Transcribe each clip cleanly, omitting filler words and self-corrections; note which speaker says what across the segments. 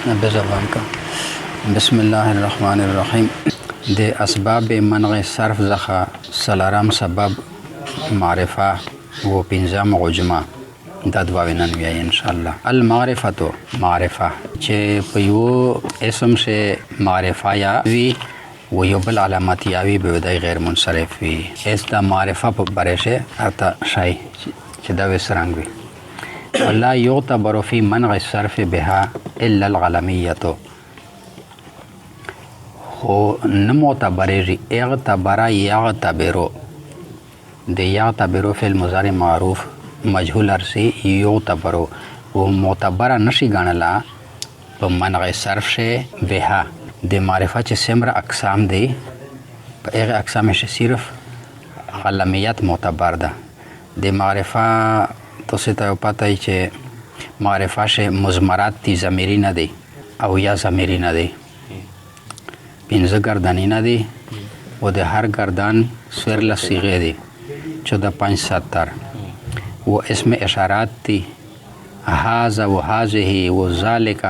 Speaker 1: بزبان کا بسم الله الرحمن الرحیم. د اسباب منع صرف څخه سلارم سبب معرفه و پنځم عجمه دا دوه نن بیا ان شاء الله. المعرفه معرفه چې په یو اسم سے معرفه یا وی و یو بل علامت یاوی به د غیر منصرف وی. اس دا معرفه په باره شه اته شای چې دا وسرنګ وی. ولا يعتبر في منع الصرف بها الا العلميه. خو نمعتبر اعتبر يعتبر د يعتبر في المضارع معروف مجهول ارسی يعتبر و معتبر نشي ګڼلا په منع صرف شه بها د معرفه چې سمره اقسام دي په هغه اقسام شه صرف علمیت معتبر ده. د معرفه تاسو ته پته ای چې معرفه شه مضمرات دي ضمیری نه دي او یا ضمیری نه دي. پنځه گردانی نه دي او د هر گردان سورل صيغه دي 1475 و اسم اشارات دي هذا و هذه و ذالک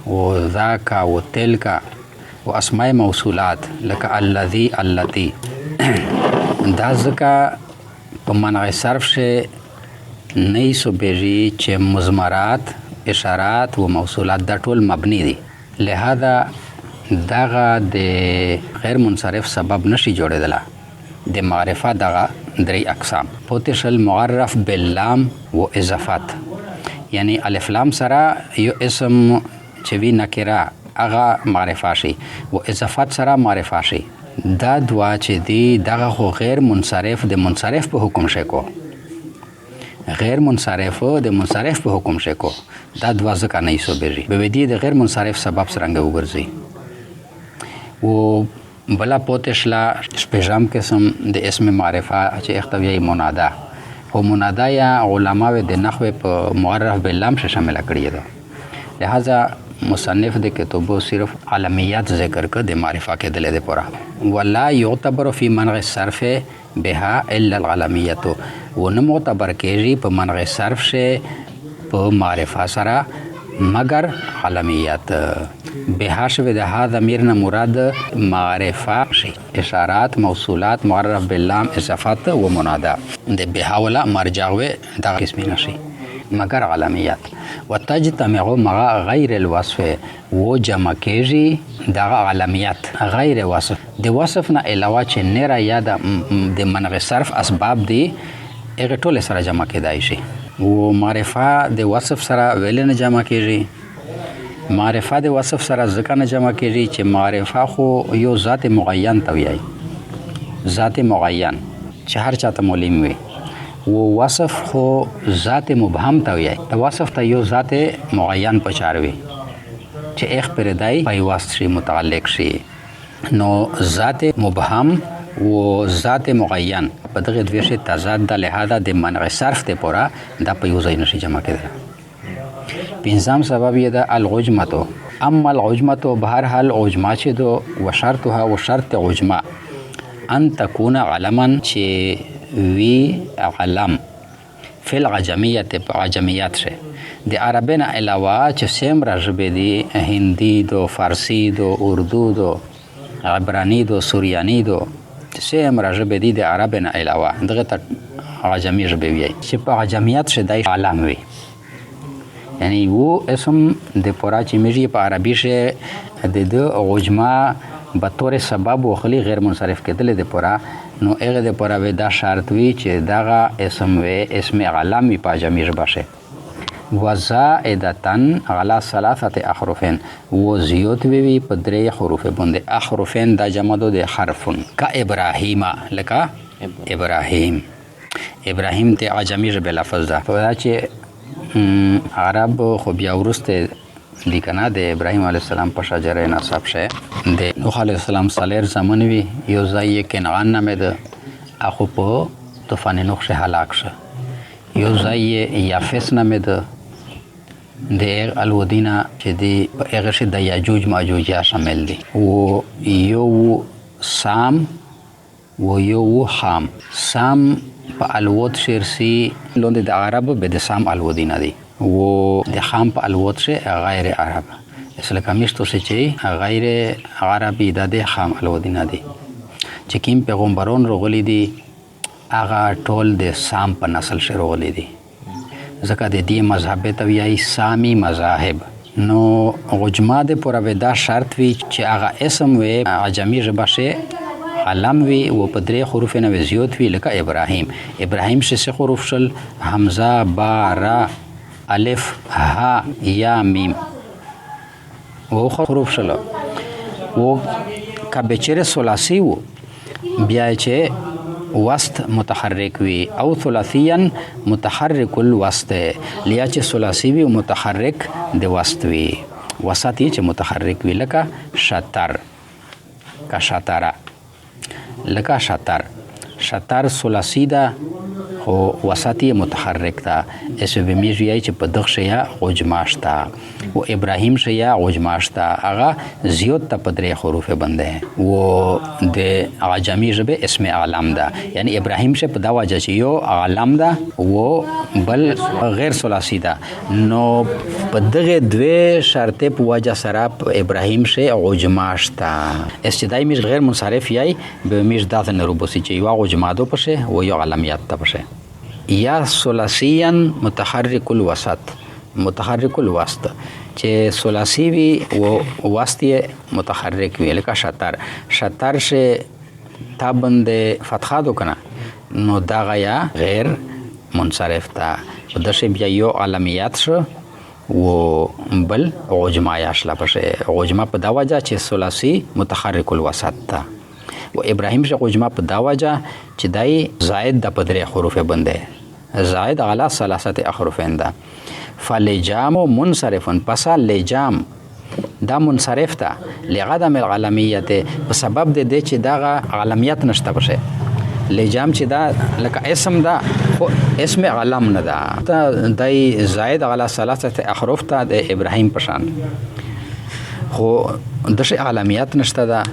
Speaker 1: و ذاک و تلک و اسماء موصولات لك الذي التي. دا ځکه په منع صرف شه نه سو بیجی چې مضمرات اشارات و موصولات دا ټول مبني دي. لہذا دغه د غیر منصرف سبب نشي جوړېدله. د معرفه دغه درې اقسام پوتشل معرف باللام و اضافات، یعنی الف لام سره یو اسم چې وی نکره هغه معرفه شي و اضافات سره معرفه شي. دا دوا چې دی دغه خو غیر منصرف د منصرف په حکم شکو، غیر منصرف د منصرف په حکم شکو. دا دوا ځکه نه ایسو بیجی به ودی د غیر منصرف سبب سرنګ وګرځي. و بلا پوتشلا شپږم قسم د اسم معرفه چې اختوی منادا او منادا یا علماء د نحو په معرف باللام شه شامل کړی ده. لہذا مصنف د کتابو صرف علمیات ذکر کړ د معرفه کې دله ده پورا. ولا يعتبر في منع الصرف بها الا العلمیه و نه معتبر کېږي په منع صرف شه په معرفه سره مگر علمیت. بها شوی د ها ضمیر نه مراد معرفه شي، اشارات موصولات معرف باللام اضافات و منادا. د بها ولا مرجع و دا قسم نشي مگر علمیت. وتجتمع مع غیر الوصف و جمع کېږي دغه علمیت غیر وصف د وصف نه علاوه چې نه یا د منع صرف اسباب دي هغه ټول سره جمع کېدای شي. و معرفه د وصف سره ویل نه جمع کېږي. معرفه د وصف سره ځکه نه جمع کېږي چې معرفه خو یو ذات معین ته وایي، ذات معین چې هر چاته معلوم وي. و وصف خو ذات مبهم ته وایي، د وصف ته یو ذات معین پچاروي چې ایک پر دای پیوست شي متعلق شي. نو ذات مبهم و ذات معین په دغه دوی شي تضاد د لحاظه د منع صرف ته پورا دا په یو ځای نشي جمع کېدل. پنځم سبب یې د العجمه. اما العجمه بهر حال عجمه چې دو و شرطها و شرط عجمه ان تكون علما چې وی علم فی العجمیت په عجمیات شه د عربی نه علاوه چې سیمره ژبې دي هندي دو فارسی دو اردو دو عبرانی دو سوریانی دو سیمره ژبې دي د عربی نه علاوه دغه ته عجمی ژبې وي چې په عجمیات شه دای علم وي. یعنی و اسم د پورا چې میږي په عربي شه د عجمه به طور سبب و خلی غیر منصرف کېدل د پورا. نو هغه د پورا و دا شرط وی چې دغه اسم و اسم علم وي په جمع ژبه شه. وزائدتن على ثلاثه احرف و زیات وی په درې حروف باندې. احرفین دا جمع د حرفن کا ابراهیم لکه ابراهیم. ابراهیم ته عجمی ژبه لفظ ده. په دا چې عرب خو بیا ورسته لیکنه د ابراهیم علیه السلام په شجره نسب شه د نوح علیه السلام سالر زمان وی یو ځای کنعان نامه ده اخو په طوفان نوح شه هلاک شه. یو ځای یافس نامه ده د الودینا چې دی په هغه شه د یاجوج ماجوج شامل دي. او یو سام و یو خام. سام په الوت شیرسی لوند د عرب به د سام الودینا دي و د خام په الوت شه غیر عرب اسلاميستو چې غیر عربي د خام الودینه دي چې کوم پیغمبرون راغلي دي هغه ټول د سام په نسل شروع راغلي دي ځکه د دې مذهب ته وایي سامي مذاهب نو غجما د پوره دا شرط وی چې هغه اسم وي عجمي ژبه شي علم وی و په درې حروف نه زیات وی لکه ابراهیم څه حروف شل حمزه با را الف ها یا میم و حروف شل و کبچره ثلاثي و بیا چې وسط متحرک وی او ثلاثيا متحرک الوسط لیا چې ثلاثي وی متحرک د وسط وی وسط چې متحرک وی لکه شطر کا شطره لکه شطر ثلاثي ده خو وسطي متحرک ده اسو به میږي چې په دغه شیا غجماشتا او ابراهیم شیا غجماشتا هغه زیات ته په درې حروف باندې و د عجمي ژبه اسم علم ده یعنی ابراهیم شه په دا وجه چې یو علم ده و بل غیر ثلاثي ده نو په دغه دوه شرط په وجه سره ابراهیم شه غجماشتا استدای میش غیر منصرف یای به میش داته نروبوسی چې یو غجمادو پشه و یو علمیت ته پشه یا ثلاثيا متحرك الوسط چې ثلاثي وي او وسط متحرک وي لکه شطر شه تا باندې فتحه دو کنه نو دا غیا غیر منصرف تا د شه بیا یو علمیات شو و بل غجما یاشلا پشه غجما په دا وجه چې ثلاثي متحرک الوسط تا و ابراهیم شه غجما په دا وجه چې دای زائد د پدری حروف باندې زائد علی ثلاثه احرف ده فلجام منصرف پس لجام دا منصرف ده لعدم العلمیت په سبب د دې چې دا علمیت نشته بشه لجام چې دا لکه اسم ده خو اسم علم نه ده دای زائد علی ثلاثه احرف ته د ابراهیم پشان خو دغه علمیت نشته ده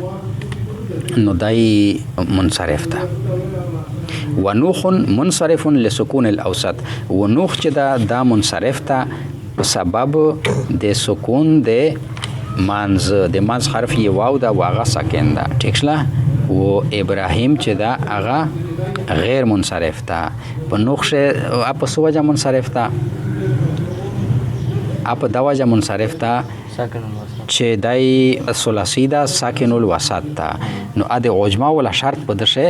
Speaker 1: نو دای منصرف ده ونوخ منصرف لسکون الاوسط ونوخ چې دا منصرف ته په سبب د سکون د مانز حرف یې واو دا واغه ساکن ده ټیک شله و ابراهیم چې دا هغه غیر منصرف ته په نوخ شه اپ سوجه منصرف ته اپ دواجه منصرف ته چې دای ثلاثي دا ساکن الوسط ته نو ا د غجما ولا شرط په دشه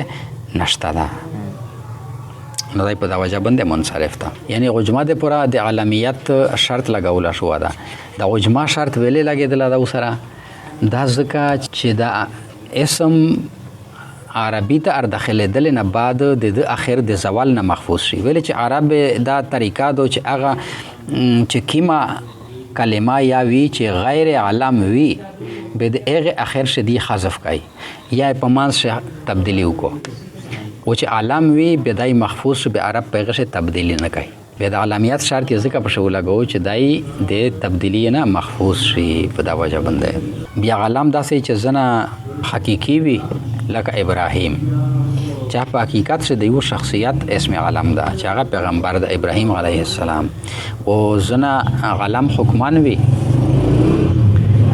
Speaker 1: نشته ده نو دای په دا وجه باندې منصرف ده یعنی غجما د پورا د علمیت شرط لګول شو ده د غجما شرط ویلې لګیدل دا وسره دا ځکه چې دا اسم عربي ته ار داخله دل نه بعد د اخر د زوال نه محفوظ شي ویل چې عرب دا طریقه دو چې هغه چې کیما کلمه یا وی چې غیر علم وی به د هغه اخر شدي حذف کای یا په مانس تبدیلی وکړو و چې علم وی بدای محفوظ به عرب پیغه شه تبدیلی نه کوي به د علمیت شرط ځکه په شو لګو چې دای د تبدیلی نه محفوظ شي په دا وجه باندې بیا علم داسې چې زنه حقيقي وي لکه ابراهیم چې په حقیقت شه د یو شخصیت اسم علم ده چې هغه پیغمبر د ابراهیم علیه السلام او زنه علم حکمان وی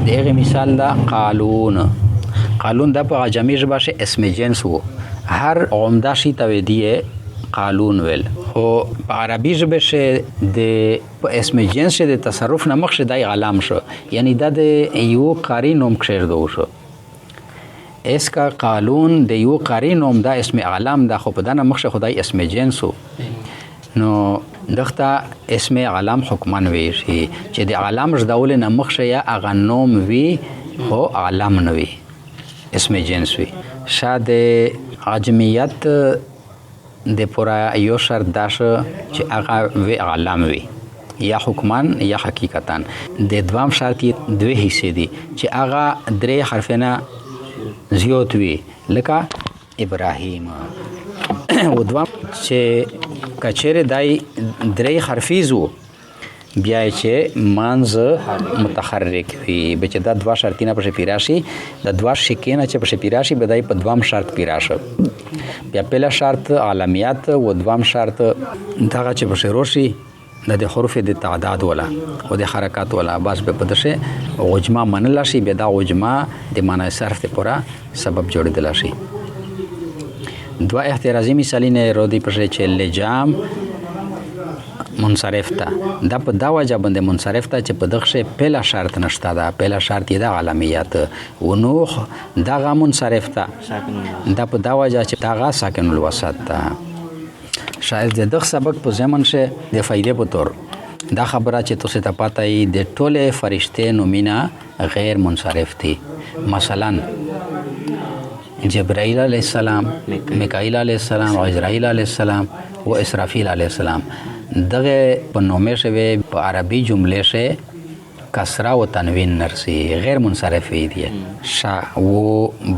Speaker 1: دغه مثال دا قالون د په عجمی ژبه شه اسم جنس وو هر عمده شي تویدیه قالون ویل خو په عربي ژبه شه د اسم جنس شه د تصرف نه مخ شه د علم شو یعنی د یو قاری نوم کړو شو اس کا قالون د یو قاری نوم دا اسم علم دا خو په دنه مخ شه خدای اسم جنسو نو دغه اسم علم حکمان وی شي چې د علم ژدول نه مخ شه یا اغه نوم وی هو علم نه وی اسم جنس وی شاده عجمیت د پورا یو شرط داشه چې هغه وی علم وی یا حکمان یا حقیقتان د دوام شرط دوه حصے دي چې هغه درې حرفونه زیات وی لکه ابراهیم و دوام چې کچره دای درې حرفیزو بیا چې مانز متحرک وي به چې دا دوا شرطینه په پیراشي د دوا شکینه چې په پیراشي بدای په دوام شرط پیراشه بیا پهلا شرط علمیت و دوام شرط دغه چې په روشي د حروف د تعداد ولا او د حرکات ولا بس به پدشه عجمه منل شي به دا عجمه د معنی صرف ته پورا سبب جوړیدل شي. دوا احترازی مثالونه رو دی پرې چې لجام منصرف ته دا په دا وجه باندې منصرف ته چې په دغه پهلا شرط نشته دا پهلا شرط یې د علاميات ونوخ دا منصرف ته دا په دا وجه چې دا ساکن الوسط ته شاید د دغه سبق په ځمن شه د فائدې په تور دا خبره چې تاسو ته پاتې د ټوله فرشته نومینا غیر منصرف دي. مثلا جبرائیل علیہ السلام، میکائیل علیہ السلام، عزرائیل علیہ السلام و اسرافیل علیہ السلام دغه په نومه شوی په عربي جمله شه کسره و تنوین نرسي غیر منصرف دي. شا و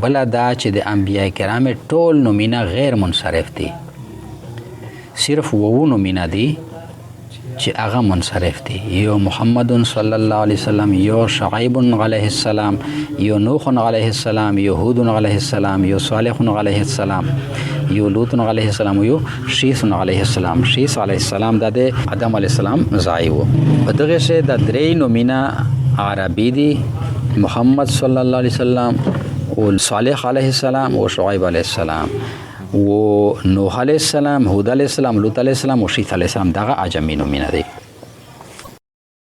Speaker 1: بل دا چې د انبیاء کرام ټول نومینا غیر منصرف دي، صرف وو نومینا دي چې هغه منصرف دي. یو محمد صلی الله علیه وسلم، یو شعیب علیه السلام، یو نوح علیه السلام، یو هود علیه السلام، یو صالح علیه السلام، یو لوط علیه السلام، یو شیث علیه السلام. شیث علیه السلام د آدم علیه السلام زای وو. په دغه شه د درې نومینا عربي دي، محمد صلی الله علیه وسلم او صالح علیه السلام او شعیب علیه السلام و نوح علیہ السلام، هود علیہ السلام، لوط علیہ السلام و شیث علیہ السلام دغه عجمی نومینا دي.